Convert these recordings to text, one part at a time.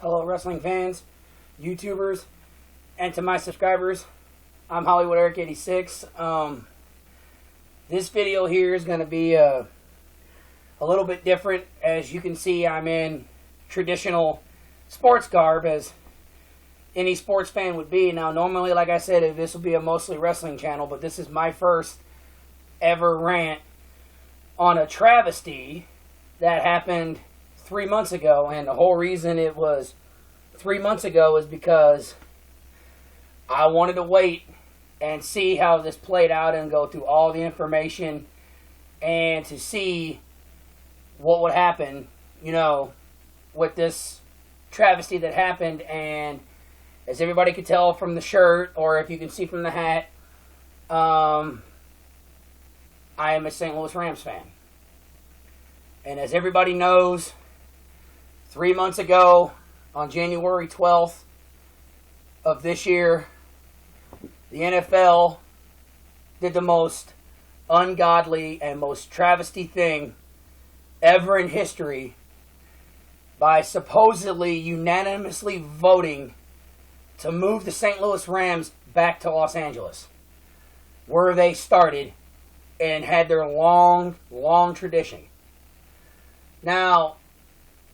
Hello, wrestling fans, YouTubers, and to my subscribers. I'm Hollywood Eric 86. This video here is going to be a little bit different. As you can see, I'm in traditional sports garb, as any sports fan would be. Now, normally, like I said, this will be a mostly wrestling channel, but this is my first ever rant on a travesty that happened 3 months ago, and the whole reason it was 3 months ago is because I wanted to wait and see how this played out and go through all the information and to see what would happen, with this travesty that happened. And as everybody could tell from the shirt, or if you can see from the hat, I am a St. Louis Rams fan. And as everybody knows, 3 months ago, on January 12th of this year, the NFL did the most ungodly and most travesty thing ever in history by supposedly unanimously voting to move the St. Louis Rams back to Los Angeles, where they started and had their long, long tradition. Now,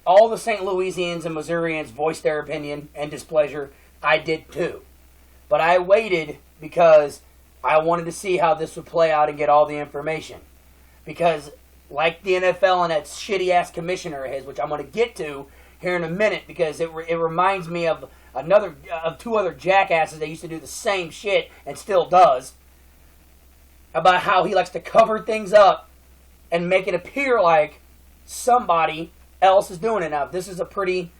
all the St. Louisians and Missourians voiced their opinion and displeasure. I did too. But I waited because I wanted to see how this would play out and get all the information. Because, like the NFL and that shitty-ass commissioner of his, which I'm going to get to here in a minute, because it reminds me of two other jackasses that used to do the same shit and still does, about how he likes to cover things up and make it appear like somebody else is doing it. Now, this is a pretty,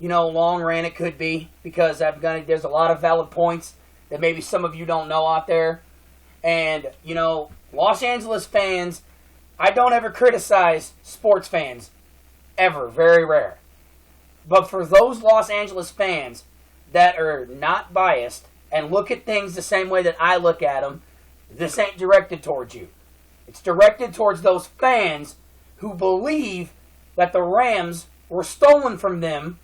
long rant. It could be, because there's a lot of valid points that maybe some of you don't know out there. And, Los Angeles fans, I don't ever criticize sports fans. Ever. Very rare. But for those Los Angeles fans that are not biased and look at things the same way that I look at them, this ain't directed towards you. It's directed towards those fans who believe that the Rams were stolen from them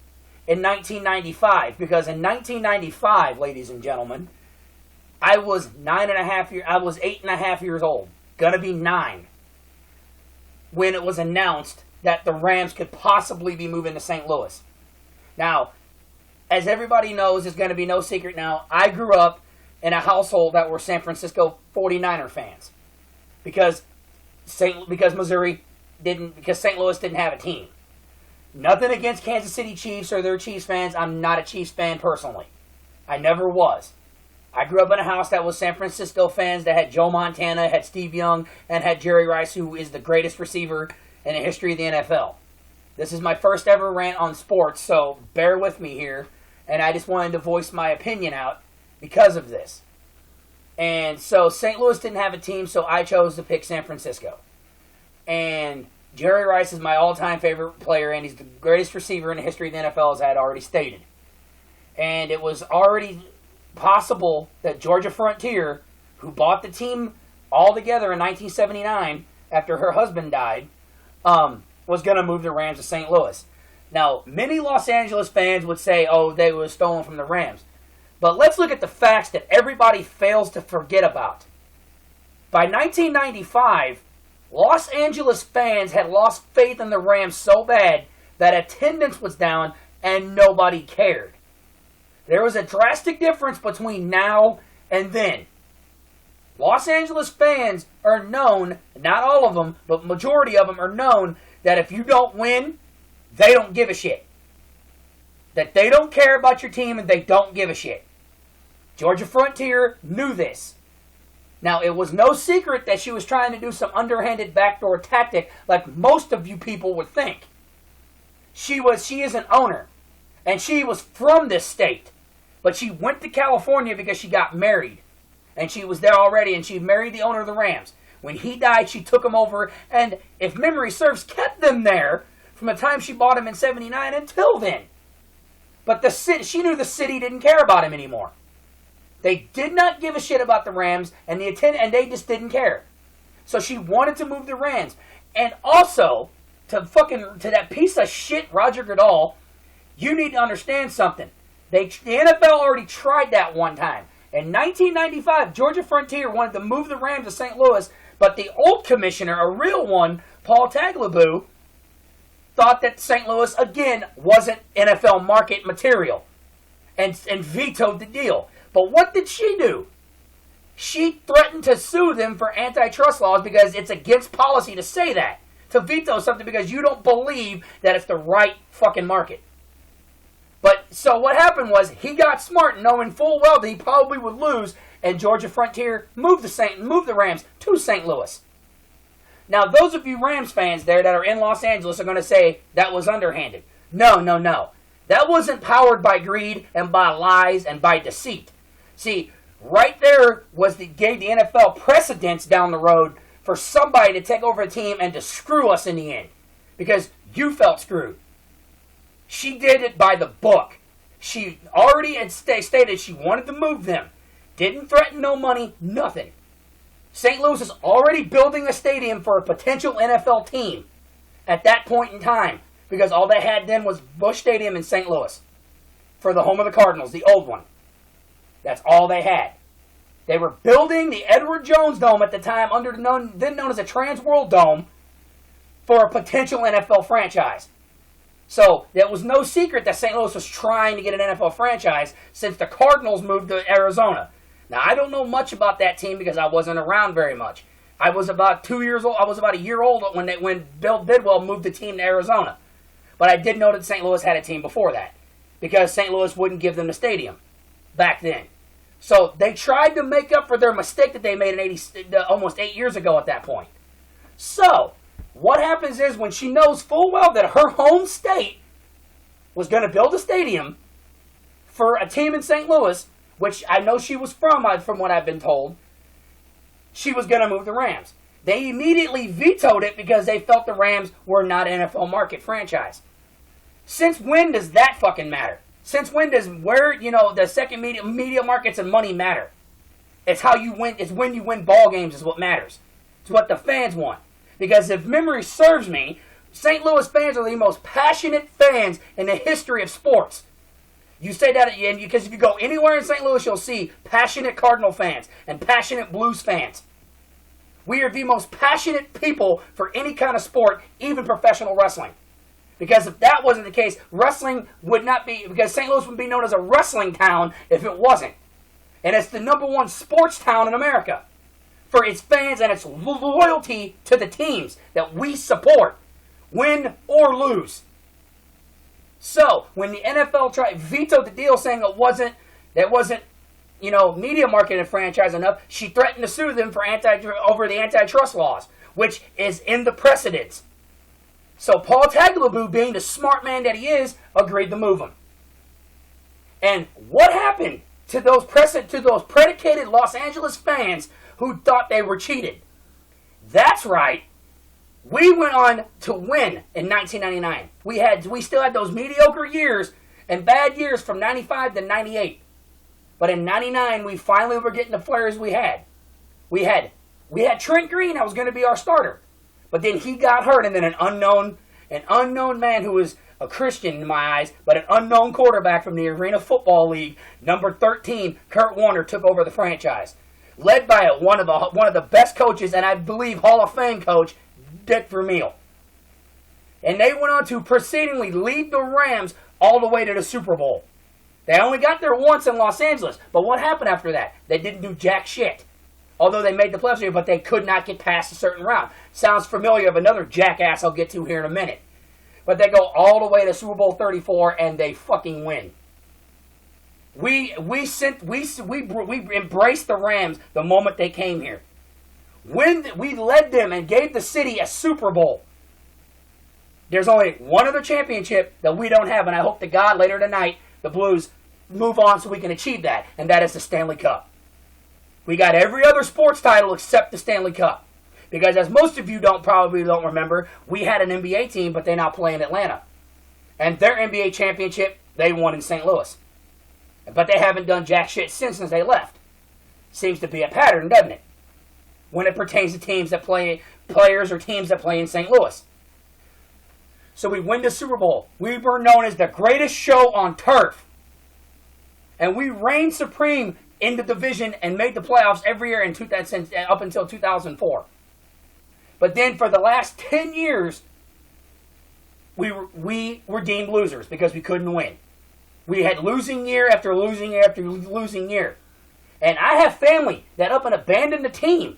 in 1995. Because in 1995, ladies and gentlemen, I was 8.5 years old, gonna be 9, when it was announced that the Rams could possibly be moving to St. Louis. Now, as everybody knows, it's gonna be no secret now, I grew up in a household that were San Francisco 49er fans, because St. Louis didn't have a team. Nothing against Kansas City Chiefs or their Chiefs fans. I'm not a Chiefs fan personally. I never was. I grew up in a house that was San Francisco fans, that had Joe Montana, had Steve Young, and had Jerry Rice, who is the greatest receiver in the history of the NFL. This is my first ever rant on sports, so bear with me here. And I just wanted to voice my opinion out because of this. And so St. Louis didn't have a team, so I chose to pick San Francisco. And Jerry Rice is my all-time favorite player, and he's the greatest receiver in the history of the NFL, as I had already stated. And it was already possible that Georgia Frontier, who bought the team all together in 1979 after her husband died, was going to move the Rams to St. Louis. Now, many Los Angeles fans would say, they were stolen from the Rams. But let's look at the facts that everybody fails to forget about. By 1995... Los Angeles fans had lost faith in the Rams so bad that attendance was down and nobody cared. There was a drastic difference between now and then. Los Angeles fans are known, not all of them, but majority of them are known, that if you don't win, they don't give a shit. That they don't care about your team and they don't give a shit. Georgia Frontier knew this. Now, it was no secret that she was trying to do some underhanded backdoor tactic like most of you people would think. She is an owner, and she was from this state. But she went to California because she got married. And she was there already, and she married the owner of the Rams. When he died, she took him over, and if memory serves, kept them there from the time she bought him in 79 until then. But she knew the city didn't care about him anymore. They did not give a shit about the Rams, and they just didn't care. So she wanted to move the Rams. And also, to that piece of shit Roger Goodell, You need to understand something. The NFL already tried that one time. In 1995, Georgia Frontier wanted to move the Rams to St. Louis, but the old commissioner, a real one, Paul Tagliabue, thought that St. Louis, again, wasn't NFL market material and vetoed the deal. But what did she do? She threatened to sue them for antitrust laws because it's against policy to say that, to veto something because you don't believe that it's the right fucking market. But, so what happened was, he got smart knowing full well that he probably would lose, and Georgia Frontier moved the Rams to St. Louis. Now, those of you Rams fans there that are in Los Angeles are going to say that was underhanded. No, no, no. That wasn't powered by greed and by lies and by deceit. See, right there gave the NFL precedence down the road for somebody to take over a team and to screw us in the end. Because you felt screwed. She did it by the book. She already had stated she wanted to move them. Didn't threaten no money, nothing. St. Louis is already building a stadium for a potential NFL team at that point in time. Because all they had then was Busch Stadium in St. Louis. For the home of the Cardinals, the old one. That's all they had. They were building the Edward Jones Dome at the time, then known as the Trans World Dome, for a potential NFL franchise. So, it was no secret that St. Louis was trying to get an NFL franchise since the Cardinals moved to Arizona. Now, I don't know much about that team because I wasn't around very much. I was about 2 years old. I was about a year old when Bill Bidwell moved the team to Arizona. But I did know that St. Louis had a team before that because St. Louis wouldn't give them the stadium back then. So, they tried to make up for their mistake that they made almost 8 years ago at that point. So, what happens is when she knows full well that her home state was going to build a stadium for a team in St. Louis, which I know she was from what I've been told, she was going to move the Rams. They immediately vetoed it because they felt the Rams were not an NFL market franchise. Since when does that fucking matter? Since when does the second media markets and money matter? It's how you win. It's when you win ball games is what matters. It's what the fans want. Because if memory serves me, St. Louis fans are the most passionate fans in the history of sports. You say that because if you go anywhere in St. Louis, you'll see passionate Cardinal fans and passionate Blues fans. We are the most passionate people for any kind of sport, even professional wrestling. Because if that wasn't the case, wrestling would not be, because St. Louis would be known as a wrestling town if it wasn't. And it's the #1 sports town in America for its fans and its loyalty to the teams that we support, win or lose. So, when the NFL vetoed the deal saying it wasn't media marketing franchise enough, she threatened to sue them for over the antitrust laws, which is in the precedents. So Paul Tagliabue, being the smart man that he is, agreed to move him. And what happened to those predicated Los Angeles fans who thought they were cheated? That's right. We went on to win in 1999. We still had those mediocre years and bad years from 95 to 98. But in 99, we finally were getting the players we had. We had Trent Green that was going to be our starter. But then he got hurt, and then an unknown man who was a Christian in my eyes, but an unknown quarterback from the Arena Football League, number 13, Kurt Warner, took over the franchise. Led by one of the best coaches, and I believe Hall of Fame coach, Dick Vermeil. And they went on to proceedingly lead the Rams all the way to the Super Bowl. They only got there once in Los Angeles, but what happened after that? They didn't do jack shit. Although they made the playoffs here, but they could not get past a certain round. Sounds familiar of another jackass I'll get to here in a minute. But they go all the way to Super Bowl 34 and they fucking win. We embraced the Rams the moment they came here. When we led them and gave the city a Super Bowl. There's only one other championship that we don't have, and I hope to God later tonight the Blues move on so we can achieve that, and that is the Stanley Cup. We got every other sports title except the Stanley Cup. Because as most of you probably don't remember, we had an NBA team, but they now play in Atlanta. And their NBA championship, they won in St. Louis. But they haven't done jack shit since they left. Seems to be a pattern, doesn't it? When it pertains to teams that play, players or teams that play in St. Louis. so we win the Super Bowl. We were known as the greatest show on turf. And we reigned supreme in the division and made the playoffs every year up until 2004. But then for the last 10 years, we were deemed losers because we couldn't win. We had losing year after losing year after losing year. And I have family that up and abandoned the team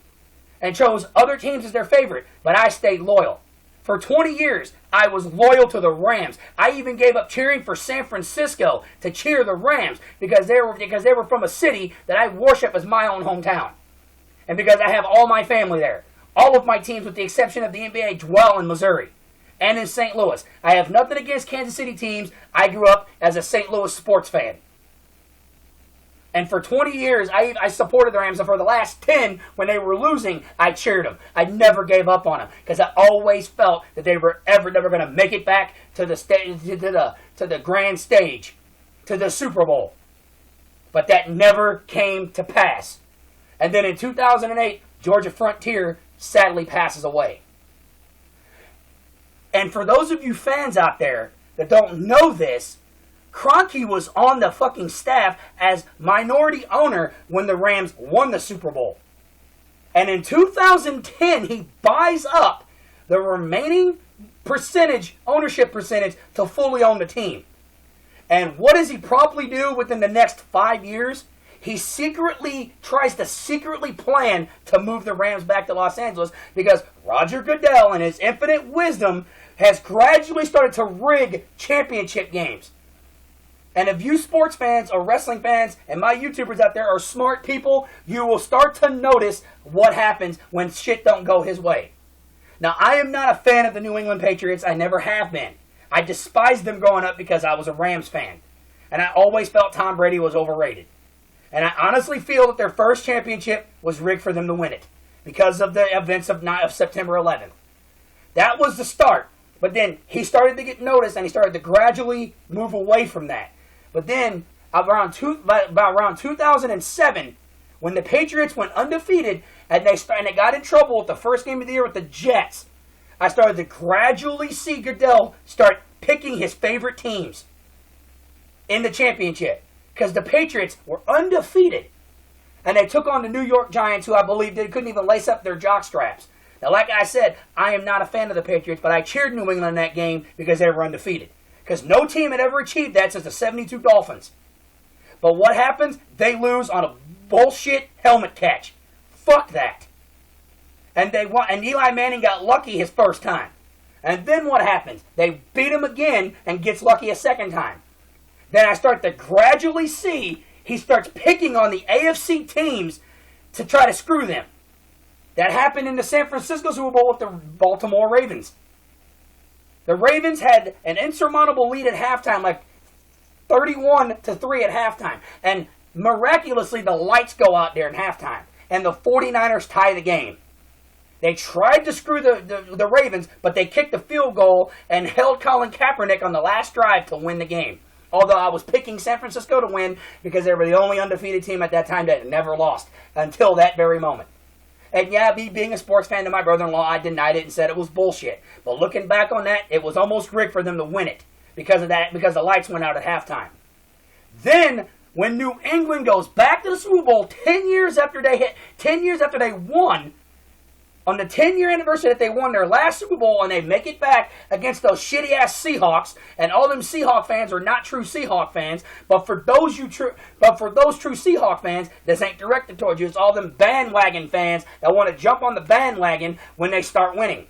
and chose other teams as their favorite, but I stayed loyal. For 20 years, I was loyal to the Rams. I even gave up cheering for San Francisco to cheer the Rams because they were from a city that I worship as my own hometown. And because I have all my family there. All of my teams, with the exception of the NBA, dwell in Missouri and in St. Louis. I have nothing against Kansas City teams. I grew up as a St. Louis sports fan. And for 20 years, I supported the Rams. And for the last 10, when they were losing, I cheered them. I never gave up on them because I always felt that they were never going to make it back to the grand stage, to the Super Bowl. But that never came to pass. And then in 2008, Georgia Frontier sadly passes away. And for those of you fans out there that don't know this, Kroenke was on the fucking staff as minority owner when the Rams won the Super Bowl. And in 2010, he buys up the remaining ownership percentage to fully own the team. And what does he probably do within the next 5 years? He tries to plan to move the Rams back to Los Angeles because Roger Goodell, in his infinite wisdom, has gradually started to rig championship games. And if you sports fans or wrestling fans and my YouTubers out there are smart people, you will start to notice what happens when shit don't go his way. Now, I am not a fan of the New England Patriots. I never have been. I despised them growing up because I was a Rams fan. And I always felt Tom Brady was overrated. And I honestly feel that their first championship was rigged for them to win it because of the events of September 11th. That was the start. But then he started to get noticed and he started to gradually move away from that. But then, around 2007, when the Patriots went undefeated and they got in trouble with the first game of the year with the Jets, I started to gradually see Goodell start picking his favorite teams in the championship. Because the Patriots were undefeated. And they took on the New York Giants, who I believe they couldn't even lace up their jock straps. Now, like I said, I am not a fan of the Patriots, but I cheered New England in that game because they were undefeated. Because no team had ever achieved that since the 72 Dolphins. But what happens? They lose on a bullshit helmet catch. Fuck that. And Eli Manning got lucky his first time. And then what happens? They beat him again and gets lucky a second time. Then I start to gradually see he starts picking on the AFC teams to try to screw them. That happened in the San Francisco Super Bowl with the Baltimore Ravens. The Ravens had an insurmountable lead at halftime, like 31-3 at halftime. And miraculously, the lights go out there at halftime. And the 49ers tie the game. They tried to screw the Ravens, but they kicked the field goal and held Colin Kaepernick on the last drive to win the game. Although I was picking San Francisco to win because they were the only undefeated team at that time that never lost until that very moment. And yeah, me being a sports fan to my brother-in-law, I denied it and said it was bullshit. But looking back on that, it was almost rigged for them to win it because of that, because the lights went out at halftime. Then, when New England goes back to the Super Bowl 10 years after they won, on the 10-year anniversary that they won their last Super Bowl, and they make it back against those shitty-ass Seahawks, and all them Seahawk fans are not true Seahawk fans, but for those true Seahawk fans, this ain't directed towards you. It's all them bandwagon fans that want to jump on the bandwagon when they start winning.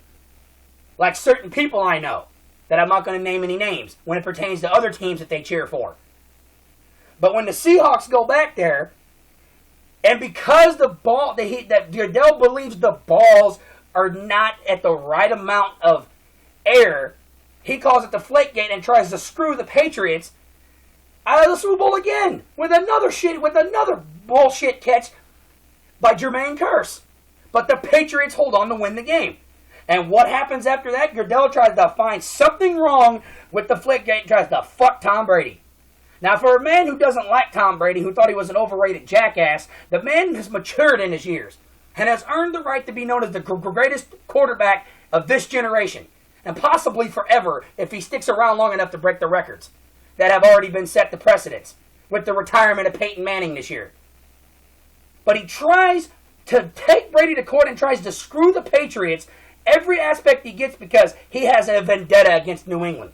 Like certain people I know, that I'm not going to name any names, when it pertains to other teams that they cheer for. But when the Seahawks go back there, and because that Goodell believes the balls are not at the right amount of air, he calls it the Deflategate and tries to screw the Patriots out of the Super Bowl again with another bullshit catch by Jermaine Kearse. But the Patriots hold on to win the game. And what happens after that? Goodell tries to find something wrong with the Deflategate and tries to fuck Tom Brady. Now, for a man who doesn't like Tom Brady, who thought he was an overrated jackass, the man has matured in his years and has earned the right to be known as the greatest quarterback of this generation. and possibly forever if he sticks around long enough to break the records that have already been set to precedence with the retirement of Peyton Manning this year. But he tries to take Brady to court and tries to screw the Patriots every aspect he gets because he has a vendetta against New England.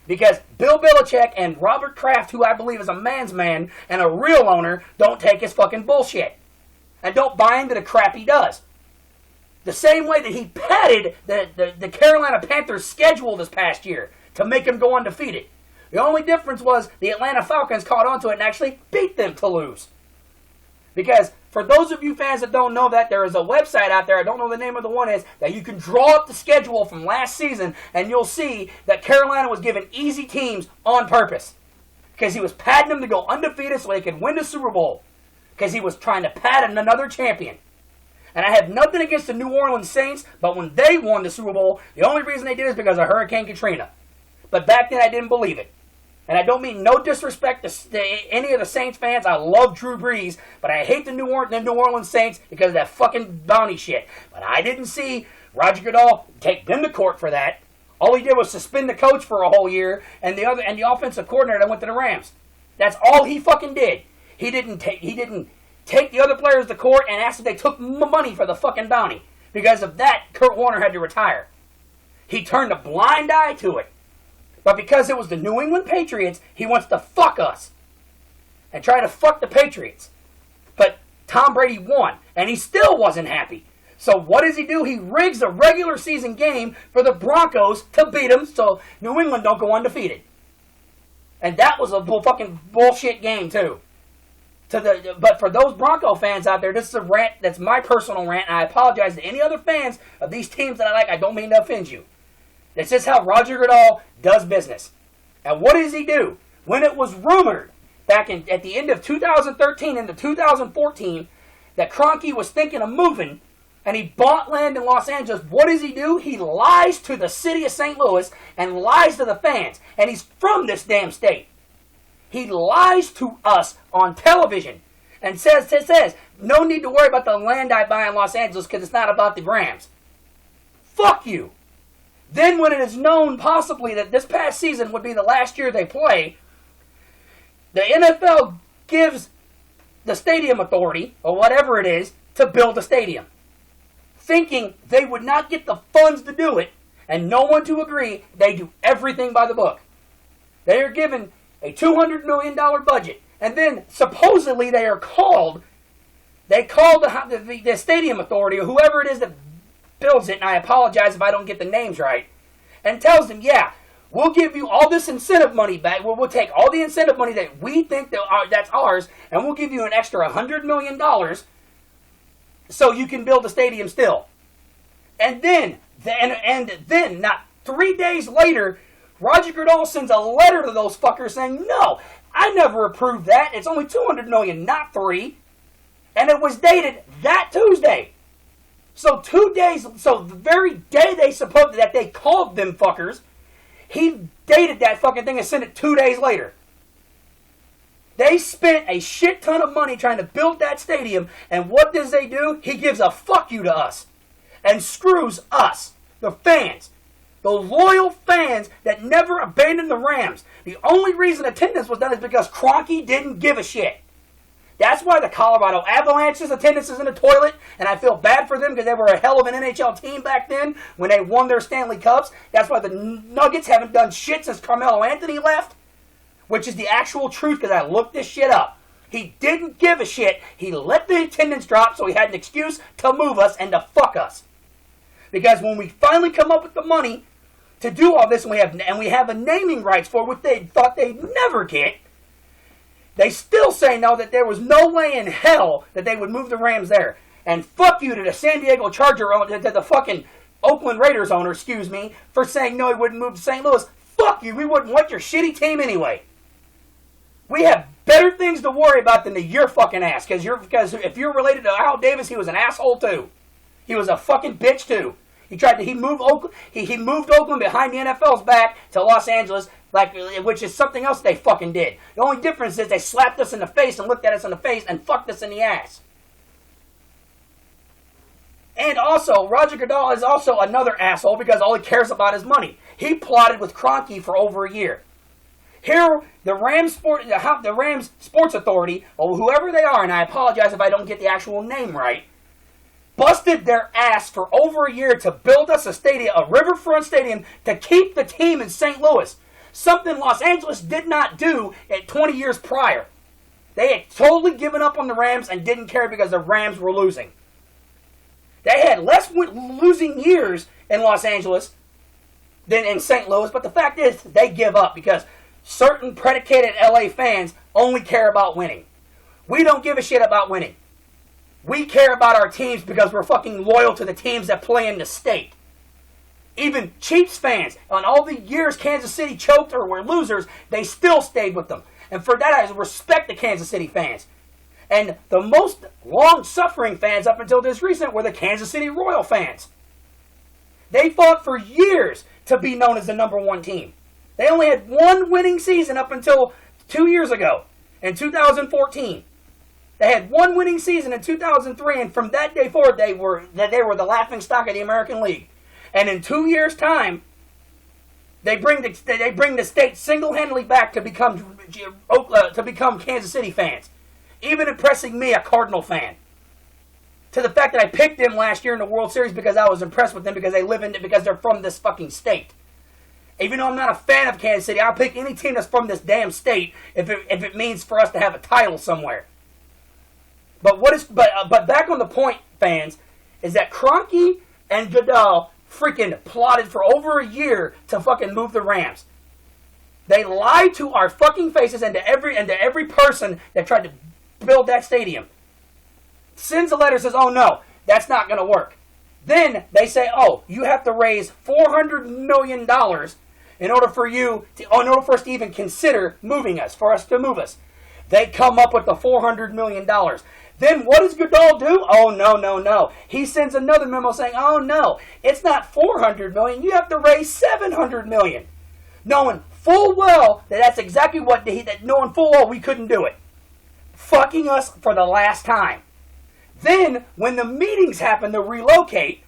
Because Bill Belichick and Robert Kraft, who I believe is a man's man and a real owner, don't take his fucking bullshit. And don't buy into the crap he does. The same way that he padded the Carolina Panthers' schedule this past year to make them go undefeated. The only difference was the Atlanta Falcons caught onto it and actually beat them to lose. Because for those of you fans that don't know that, there is a website out there, I don't know the name of the one is, that you can draw up the schedule from last season and you'll see that Carolina was given easy teams on purpose. Because he was padding them to go undefeated so they could win the Super Bowl. Because he was trying to pad another champion. And I have nothing against the New Orleans Saints, but when they won the Super Bowl, the only reason they did is because of Hurricane Katrina. But back then I didn't believe it. And I don't mean no disrespect to any of the Saints fans. I love Drew Brees, but I hate the New Orleans Saints because of that fucking bounty shit. But I didn't see Roger Goodell take them to court for that. All he did was suspend the coach for a whole year and the offensive coordinator that went to the Rams. That's all he fucking did. He didn't take the other players to court and ask if they took money for the fucking bounty. Because of that, Kurt Warner had to retire. He turned a blind eye to it. But because it was the New England Patriots, he wants to fuck us. And try to fuck the Patriots. But Tom Brady won. And he still wasn't happy. So what does he do? He rigs a regular season game for the Broncos to beat them so New England don't go undefeated. And that was a fucking bullshit game too. But for those Bronco fans out there, this is a rant. That's my personal rant. And I apologize to any other fans of these teams that I like. I don't mean to offend you. This is how Roger Goodell does business. And what does he do? When it was rumored back at the end of 2013 into 2014 that Kroenke was thinking of moving and he bought land in Los Angeles, what does he do? He lies to the city of St. Louis and lies to the fans. And he's from this damn state. He lies to us on television and says, no need to worry about the land I buy in Los Angeles because it's not about the Rams. Fuck you. Then when it is known possibly that this past season would be the last year they play, the NFL gives the stadium authority, or whatever it is, to build a stadium. Thinking they would not get the funds to do it, and no one to agree, they do everything by the book. They are given a $200 million budget, and then supposedly they call the stadium authority, or whoever it is that builds it, and I apologize if I don't get the names right, and tells them, yeah, we'll give you all this incentive money back. We'll take all the incentive money that we think that's ours, and we'll give you an extra $100 million so you can build a stadium still. And then, not 3 days later, Roger Goodell sends a letter to those fuckers saying, no, I never approved that. It's only $200 million, not $3. And it was dated that Tuesday. So the very day that they called them fuckers, he dated that fucking thing and sent it 2 days later. They spent a shit ton of money trying to build that stadium, and what does they do? He gives a fuck you to us. And screws us, the fans. The loyal fans that never abandoned the Rams. The only reason attendance was done is because Kroenke didn't give a shit. That's why the Colorado Avalanche's attendance is in the toilet, and I feel bad for them because they were a hell of an NHL team back then when they won their Stanley Cups. That's why the Nuggets haven't done shit since Carmelo Anthony left, which is the actual truth because I looked this shit up. He didn't give a shit. He let the attendance drop so he had an excuse to move us and to fuck us. Because when we finally come up with the money to do all this, and we have a naming rights for what they thought they'd never get, they still say no, that there was no way in hell that they would move the Rams there. And fuck you to the San Diego Charger owner, to the fucking Oakland Raiders owner, for saying no, he wouldn't move to St. Louis. Fuck you, we wouldn't want your shitty team anyway. We have better things to worry about than your fucking ass. Because if you're related to Al Davis, he was an asshole too. He was a fucking bitch too. He moved Oakland behind the NFL's back to Los Angeles, which is something else they fucking did. The only difference is they slapped us in the face and looked at us in the face and fucked us in the ass. And also, Roger Goodell is also another asshole because all he cares about is money. He plotted with Kroenke for over a year. Here, the Rams Sports Authority, or whoever they are, and I apologize if I don't get the actual name right, busted their ass for over a year to build us a riverfront stadium to keep the team in St. Louis. Something Los Angeles did not do at 20 years prior. They had totally given up on the Rams and didn't care because the Rams were losing. They had less losing years in Los Angeles than in St. Louis, but the fact is they give up because certain predicated LA fans only care about winning. We don't give a shit about winning. We care about our teams because we're fucking loyal to the teams that play in the state. Even Chiefs fans, on all the years Kansas City choked or were losers, they still stayed with them. And for that, I respect the Kansas City fans. And the most long-suffering fans up until this recent were the Kansas City Royal fans. They fought for years to be known as the number one team. They only had one winning season up until 2 years ago, in 2014. They had one winning season in 2003, and from that day forward, they were the laughingstock of the American League. And in 2 years' time, they bring the state single-handedly back to become Kansas City fans, even impressing me, a Cardinal fan, to the fact that I picked them last year in the World Series because I was impressed with them because because they're from this fucking state. Even though I'm not a fan of Kansas City, I'll pick any team that's from this damn state if it means for us to have a title somewhere. But back on the point, fans, is that Kroenke and Goodell freaking plotted for over a year to fucking move the Rams. They lied to our fucking faces and to every person that tried to build that stadium. Sends a letter, says, oh no, that's not going to work. Then they say, oh, you have to raise $400 million in order for us to even consider moving us, for us to move us. They come up with the $400 million. Then what does Goodell do? Oh, no. He sends another memo saying, oh, no, it's not $400 million. You have to raise $700 million. Knowing full well that that's exactly knowing full well we couldn't do it. Fucking us for the last time. Then, when the meetings happen to relocate,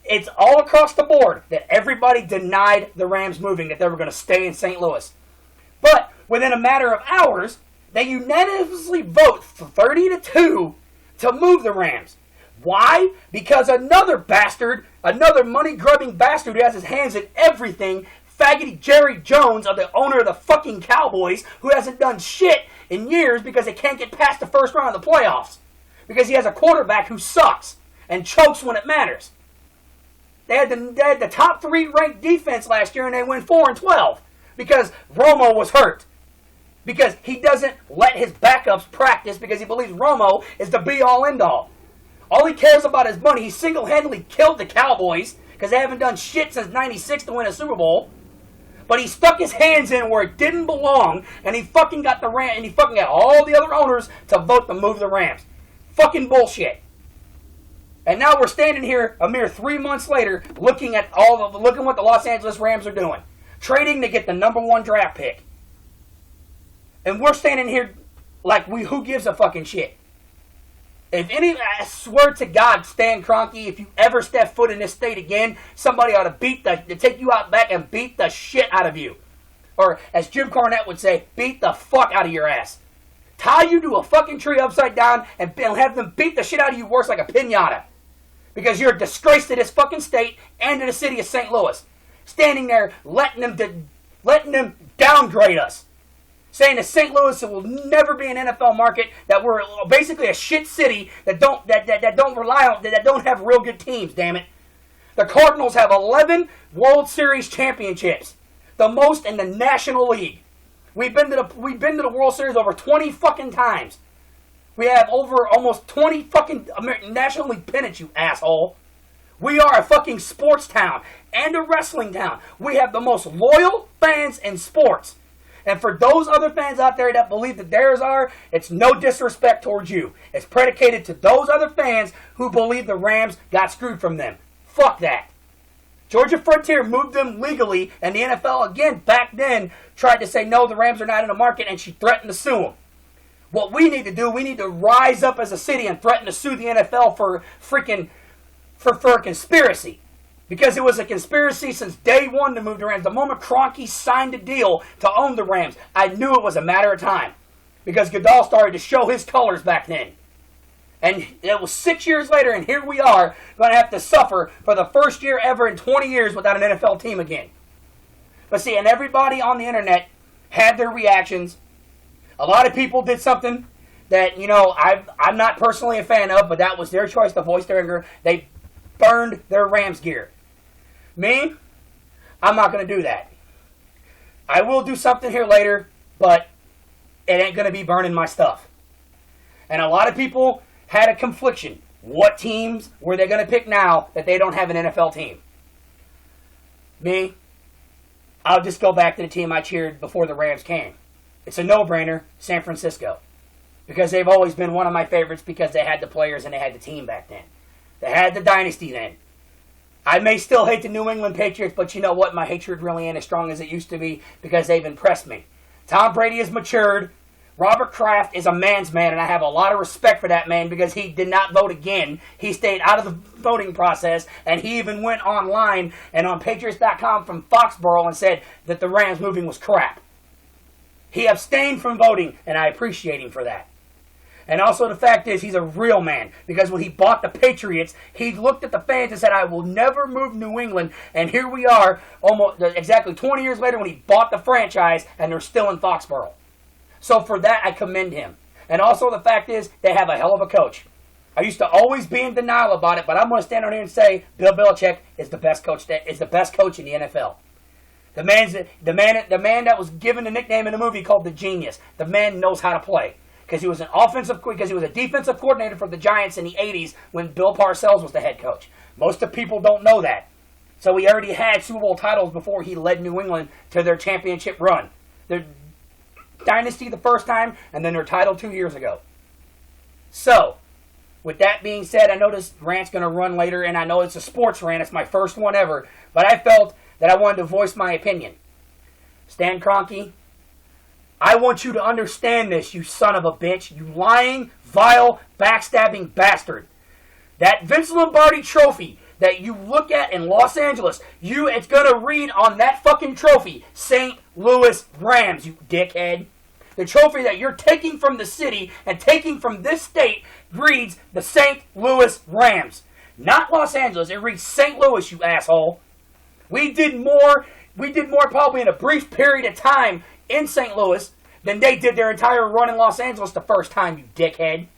it's all across the board that everybody denied the Rams moving, that they were going to stay in St. Louis. But within a matter of hours, they unanimously vote 30-2 to move the Rams. Why? Because another money-grubbing bastard who has his hands in everything, faggoty Jerry Jones, the owner of the fucking Cowboys, who hasn't done shit in years because they can't get past the first round of the playoffs. Because he has a quarterback who sucks and chokes when it matters. They had the top 3 ranked defense last year and they went 4-12 because Romo was hurt. Because he doesn't let his backups practice because he believes Romo is the be-all, end-all. All he cares about is money. He single-handedly killed the Cowboys because they haven't done shit since '96 to win a Super Bowl. But he stuck his hands in where it didn't belong, and he fucking got all the other owners to vote to move the Rams. Fucking bullshit. And now we're standing here a mere 3 months later looking what the Los Angeles Rams are doing. Trading to get the number 1 draft pick. And we're standing here like who gives a fucking shit? I swear to God, Stan Kroenke, if you ever step foot in this state again, somebody ought to take you out back and beat the shit out of you. Or, as Jim Cornette would say, beat the fuck out of your ass. Tie you to a fucking tree upside down and have them beat the shit out of you worse like a piñata. Because you're a disgrace to this fucking state and to the city of St. Louis. Standing there letting them downgrade us. Saying that St. Louis will never be an NFL market, that we're basically a shit city that don't have real good teams, damn it. The Cardinals have 11 World Series championships. The most in the National League. We've been to the World Series over 20 fucking times. We have over almost 20 fucking National League pennants, you asshole. We are a fucking sports town and a wrestling town. We have the most loyal fans in sports. And for those other fans out there that believe that theirs are, it's no disrespect towards you. It's predicated to those other fans who believe the Rams got screwed from them. Fuck that. Georgia Frontier moved them legally, and the NFL, again, back then, tried to say, no, the Rams are not in the market, and she threatened to sue them. What we need to do, we need to rise up as a city and threaten to sue the NFL for freaking for a conspiracy. Because it was a conspiracy since day one to move the Rams. The moment Kroenke signed a deal to own the Rams, I knew it was a matter of time. Because Goodell started to show his colors back then. And it was 6 years later, and here we are, going to have to suffer for the first year ever in 20 years without an NFL team again. But see, and everybody on the internet had their reactions. A lot of people did something that, I'm not personally a fan of, but that was their choice to voice their anger. They burned their Rams gear. Me, I'm not going to do that. I will do something here later, but it ain't going to be burning my stuff. And a lot of people had a confliction. What teams were they going to pick now that they don't have an NFL team? Me, I'll just go back to the team I cheered before the Rams came. It's a no-brainer, San Francisco. Because they've always been one of my favorites because they had the players and they had the team back then. They had the dynasty then. I may still hate the New England Patriots, but you know what? My hatred really ain't as strong as it used to be because they've impressed me. Tom Brady has matured. Robert Kraft is a man's man, and I have a lot of respect for that man because he did not vote again. He stayed out of the voting process, and he even went online and on Patriots.com from Foxborough and said that the Rams moving was crap. He abstained from voting, and I appreciate him for that. And also the fact is, he's a real man. Because when he bought the Patriots, he looked at the fans and said, I will never move New England. And here we are, almost exactly 20 years later when he bought the franchise, and they're still in Foxborough. So for that, I commend him. And also the fact is, they have a hell of a coach. I used to always be in denial about it, but I'm going to stand on here and say, Bill Belichick is the best coach in the NFL. The man that was given the nickname in the movie called the Genius. The man knows how to play. Because he was a defensive coordinator for the Giants in the 80s when Bill Parcells was the head coach. Most of the people don't know that. So he already had Super Bowl titles before he led New England to their championship run. Their dynasty the first time, and then their title 2 years ago. So, with that being said, I know this rant's going to run later, and I know it's a sports rant. It's my first one ever. But I felt that I wanted to voice my opinion. Stan Kroenke, I want you to understand this, you son of a bitch. You lying, vile, backstabbing bastard. That Vince Lombardi trophy that you look at in Los Angeles, it's going to read on that fucking trophy, St. Louis Rams, you dickhead. The trophy that you're taking from the city and taking from this state reads the St. Louis Rams. Not Los Angeles, it reads St. Louis, you asshole. We did more probably in a brief period of time in St. Louis than they did their entire run in Los Angeles the first time, you dickhead.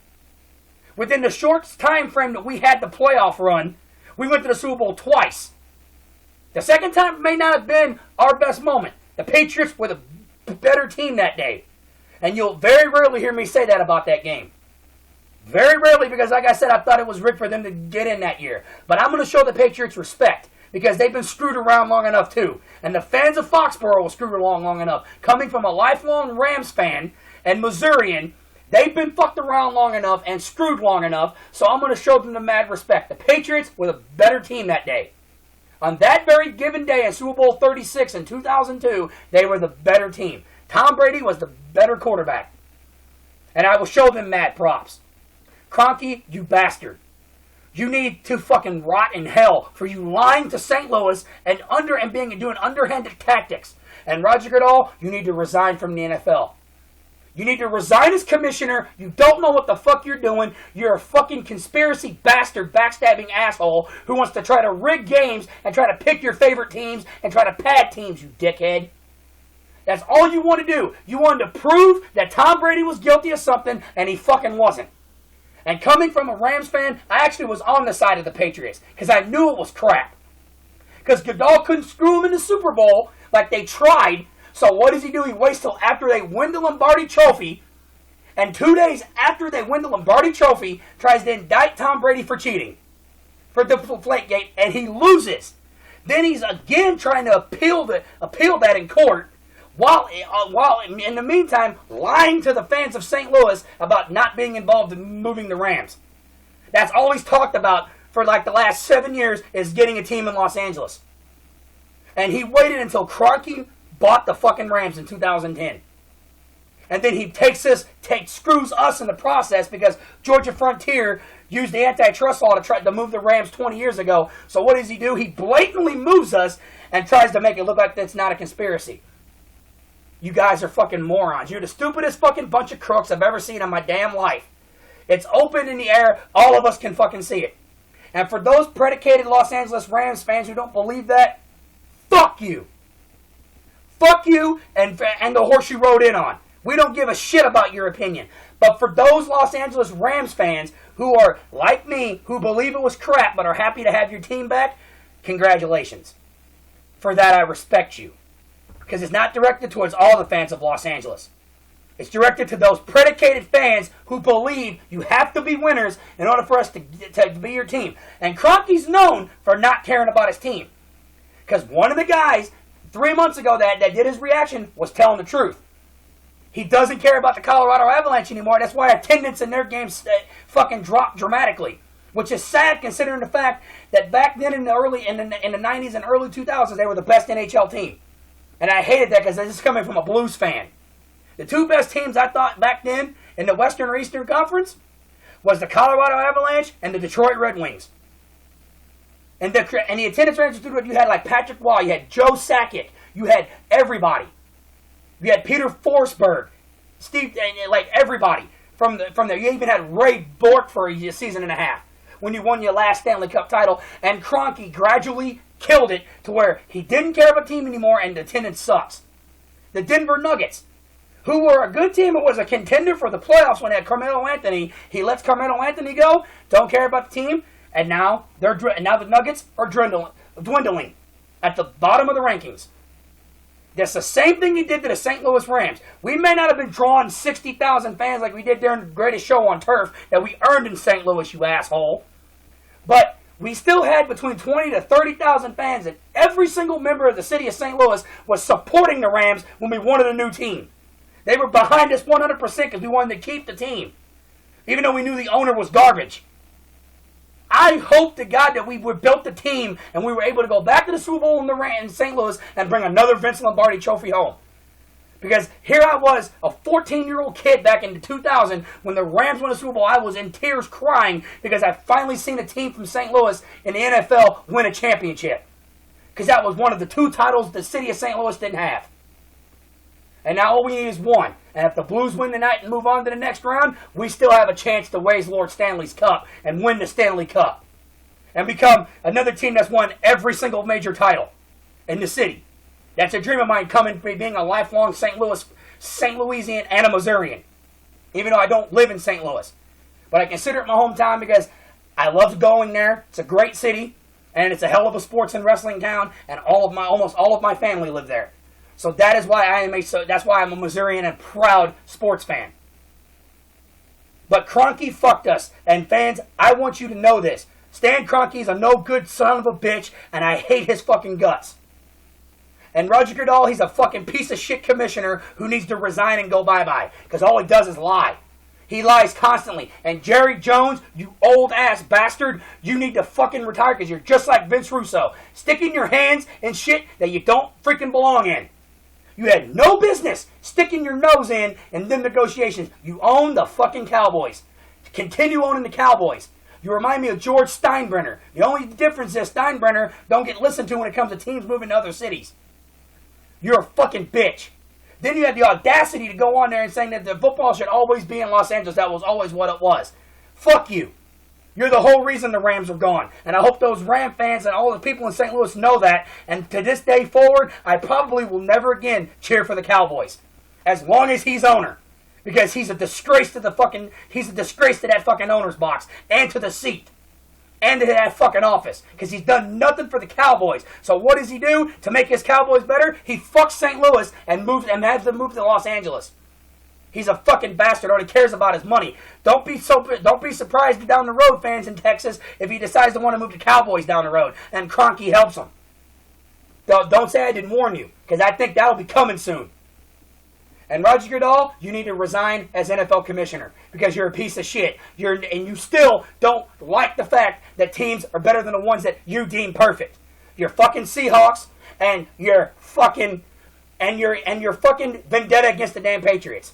Within the short time frame that we had the playoff run, we went to the Super Bowl twice. The second time may not have been our best moment. The Patriots were the better team that day. And you'll very rarely hear me say that about that game. Very rarely, because like I said, I thought it was rigged for them to get in that year. But I'm going to show the Patriots respect. Because they've been screwed around long enough too. And the fans of Foxborough were screwed along long enough. Coming from a lifelong Rams fan and Missourian, they've been fucked around long enough and screwed long enough. So I'm going to show them the mad respect. The Patriots were the better team that day. On that very given day in Super Bowl 36 in 2002, they were the better team. Tom Brady was the better quarterback. And I will show them mad props. Kroenke, you bastard. You need to fucking rot in hell for you lying to St. Louis and doing underhanded tactics. And Roger Goodell, you need to resign from the NFL. You need to resign as commissioner. You don't know what the fuck you're doing. You're a fucking conspiracy bastard, backstabbing asshole who wants to try to rig games and try to pick your favorite teams and try to pad teams, you dickhead. That's all you want to do. You wanted to prove that Tom Brady was guilty of something and he fucking wasn't. And coming from a Rams fan, I actually was on the side of the Patriots because I knew it was crap. Because Goodell couldn't screw him in the Super Bowl like they tried. So what does he do? He waits till after they win the Lombardi Trophy. And 2 days after they win the Lombardi Trophy, tries to indict Tom Brady for cheating. For the Deflategate. And he loses. Then he's again trying to appeal that in court. While in the meantime, lying to the fans of St. Louis about not being involved in moving the Rams. That's all he's talked about for like the last 7 years is getting a team in Los Angeles. And he waited until Kroenke bought the fucking Rams in 2010. And then he screws us in the process because Georgia Frontier used the antitrust law to try to move the Rams 20 years ago. So what does he do? He blatantly moves us and tries to make it look like that's not a conspiracy. You guys are fucking morons. You're the stupidest fucking bunch of crooks I've ever seen in my damn life. It's open in the air. All of us can fucking see it. And for those predicated Los Angeles Rams fans who don't believe that, fuck you. Fuck you and the horse you rode in on. We don't give a shit about your opinion. But for those Los Angeles Rams fans who are like me, who believe it was crap but are happy to have your team back, congratulations. For that, I respect you. Because it's not directed towards all the fans of Los Angeles. It's directed to those predicated fans who believe you have to be winners in order for us to be your team. And Kroenke's known for not caring about his team. Because one of the guys 3 months ago that did his reaction was telling the truth. He doesn't care about the Colorado Avalanche anymore. That's why attendance in their games fucking dropped dramatically. Which is sad considering the fact that back then in the 90s and early 2000s, they were the best NHL team. And I hated that because this is coming from a Blues fan. The two best teams I thought back then in the Western or Eastern Conference was the Colorado Avalanche and the Detroit Red Wings. And the attendance ranges, you had like Patrick Waugh, you had Joe Sakic, you had everybody. You had Peter Forsberg, Steve, like everybody from there. You even had Ray Bourque for a season and a half when you won your last Stanley Cup title. And Kroenke gradually killed it to where he didn't care about the team anymore and the attendance sucks. The Denver Nuggets, who were a good team and was a contender for the playoffs when they had Carmelo Anthony, he lets Carmelo Anthony go, don't care about the team, and now the Nuggets are dwindling at the bottom of the rankings. That's the same thing he did to the St. Louis Rams. We may not have been drawing 60,000 fans like we did during the greatest show on turf that we earned in St. Louis, you asshole. But we still had between 20 to 30,000 fans, and every single member of the city of St. Louis was supporting the Rams when we wanted a new team. They were behind us 100% because we wanted to keep the team, even though we knew the owner was garbage. I hope to God that we built the team and we were able to go back to the Super Bowl in St. Louis and bring another Vince Lombardi trophy home. Because here I was, a 14-year-old kid back in 2000 when the Rams won the Super Bowl. I was in tears crying because I finally seen a team from St. Louis in the NFL win a championship. Because that was one of the two titles the city of St. Louis didn't have. And now all we need is one. And if the Blues win tonight and move on to the next round, we still have a chance to raise Lord Stanley's Cup and win the Stanley Cup. And become another team that's won every single major title in the city. That's a dream of mine coming from being a lifelong St. Louisian and a Missourian. Even though I don't live in St. Louis. But I consider it my hometown because I love going there. It's a great city. And it's a hell of a sports and wrestling town. And almost all of my family live there. So that is why that's why I'm a Missourian and proud sports fan. But Kroenke fucked us. And fans, I want you to know this. Stan Kroenke's a no good son of a bitch, and I hate his fucking guts. And Roger Goodell, he's a fucking piece of shit commissioner who needs to resign and go bye-bye. Because all he does is lie. He lies constantly. And Jerry Jones, you old ass bastard, you need to fucking retire because you're just like Vince Russo. Sticking your hands in shit that you don't freaking belong in. You had no business sticking your nose in them negotiations. You own the fucking Cowboys. Continue owning the Cowboys. You remind me of George Steinbrenner. The only difference is Steinbrenner don't get listened to when it comes to teams moving to other cities. You're a fucking bitch. Then you had the audacity to go on there and saying that the football should always be in Los Angeles. That was always what it was. Fuck you. You're the whole reason the Rams are gone. And I hope those Ram fans and all the people in St. Louis know that. And to this day forward, I probably will never again cheer for the Cowboys. As long as he's owner. Because he's a disgrace to that fucking owner's box. And to the seat. And to that fucking office. Because he's done nothing for the Cowboys. So what does he do to make his Cowboys better? He fucks St. Louis and has them move to Los Angeles. He's a fucking bastard. All he cares about is money. Don't be surprised down the road, fans in Texas, if he decides to want to move the Cowboys down the road and Kroenke helps him. Don't say I didn't warn you, because I think that'll be coming soon. And Roger Goodell, you need to resign as NFL commissioner because you're a piece of shit. And you still don't like the fact that teams are better than the ones that you deem perfect. You're fucking Seahawks and your fucking vendetta against the damn Patriots.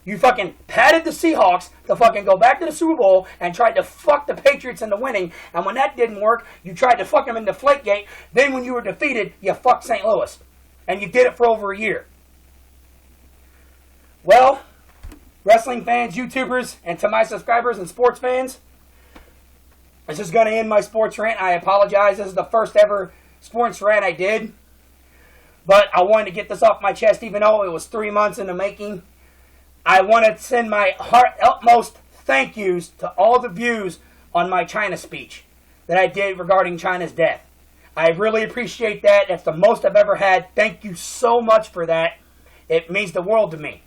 You fucking patted the Seahawks to fucking go back to the Super Bowl and tried to fuck the Patriots into winning. And when that didn't work, you tried to fuck them in Deflategate. Then when you were defeated, you fucked St. Louis. And you did it for over a year. Well, wrestling fans, YouTubers, and to my subscribers and sports fans, this is going to end my sports rant. I apologize. This is the first ever sports rant I did. But I wanted to get this off my chest even though it was 3 months in the making. I want to send my utmost thank yous to all the views on my China speech that I did regarding China's death. I really appreciate that. That's the most I've ever had. Thank you so much for that. It means the world to me.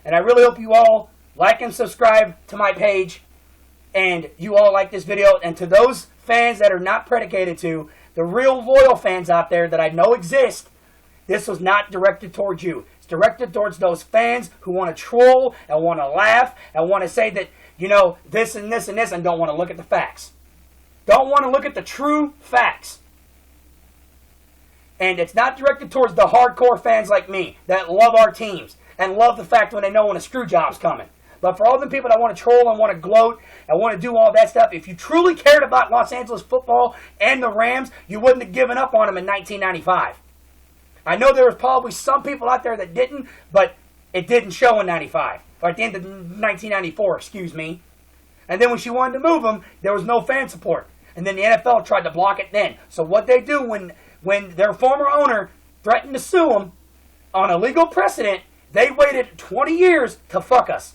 And I really hope you all like and subscribe to my page. And you all like this video. And to those fans that are not predicated to, the real loyal fans out there that I know exist, this was not directed towards you. It's directed towards those fans who want to troll and want to laugh and want to say that, you know, this and this and this and don't want to look at the facts. Don't want to look at the true facts. And it's not directed towards the hardcore fans like me that love our teams and love the fact when they know when a screw job's coming. But for all the people that want to troll and want to gloat and want to do all that stuff, if you truly cared about Los Angeles football and the Rams, you wouldn't have given up on them in 1995. I know there was probably some people out there that didn't, but it didn't show in 95. Or at the end of 1994, excuse me. And then when she wanted to move them, there was no fan support. And then the NFL tried to block it then. So what they do when their former owner threatened to sue them on a legal precedent, they waited 20 years to fuck us.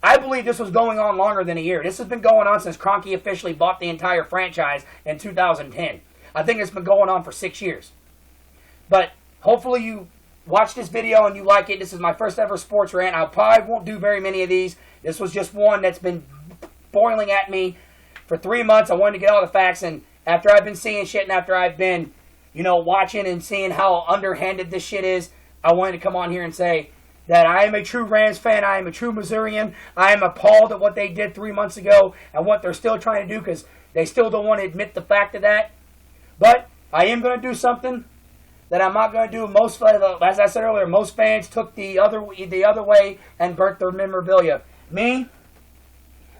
I believe this was going on longer than a year. This has been going on since Kroenke officially bought the entire franchise in 2010. I think it's been going on for 6 years. But hopefully you watch this video and you like it. This is my first ever sports rant. I probably won't do very many of these. This was just one that's been boiling at me for 3 months. I wanted to get all the facts, and after I've been seeing shit and after I've been, you know, watching and seeing how underhanded this shit is, I wanted to come on here and say that I am a true Rams fan. I am a true Missourian. I am appalled at what they did 3 months ago and what they're still trying to do because they still don't want to admit the fact of that. But I am going to do something that I'm not going to do. Most, as I said earlier, most fans took the other way and burnt their memorabilia. Me,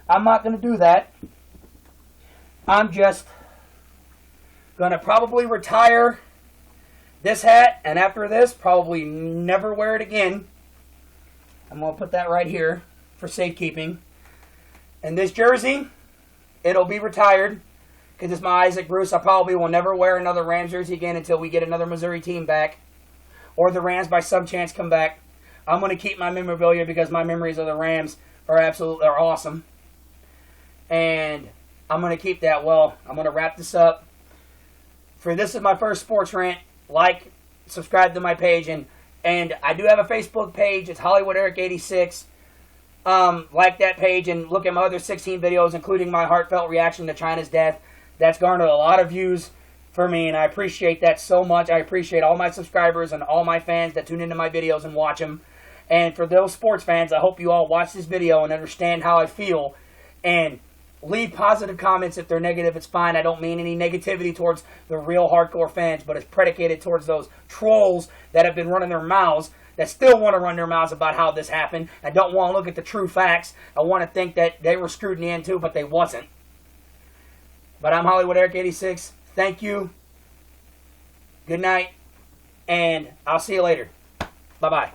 I'm not going to do that. I'm just going to probably retire this hat, and after this, probably never wear it again. I'm going to put that right here for safekeeping. And this jersey, it'll be retired. Because it's my Isaac Bruce. I probably will never wear another Rams jersey again until we get another Missouri team back. Or the Rams by some chance come back. I'm going to keep my memorabilia because my memories of the Rams are awesome. And I'm going to keep that. Well, I'm going to wrap this up. This is my first sports rant. Like, subscribe to my page. And I do have a Facebook page. It's Hollywood Eric 86. Like that page and look at my other 16 videos, including my heartfelt reaction to China's death. That's garnered a lot of views for me, and I appreciate that so much. I appreciate all my subscribers and all my fans that tune into my videos and watch them. And for those sports fans, I hope you all watch this video and understand how I feel. And leave positive comments. If they're negative, it's fine. I don't mean any negativity towards the real hardcore fans, but it's predicated towards those trolls that have been running their mouths, that still want to run their mouths about how this happened and don't want to look at the true facts. I want to think that they were screwed in the end too, but they wasn't. But I'm Hollywood Eric 86. Thank you. Good night. And I'll see you later. Bye-bye.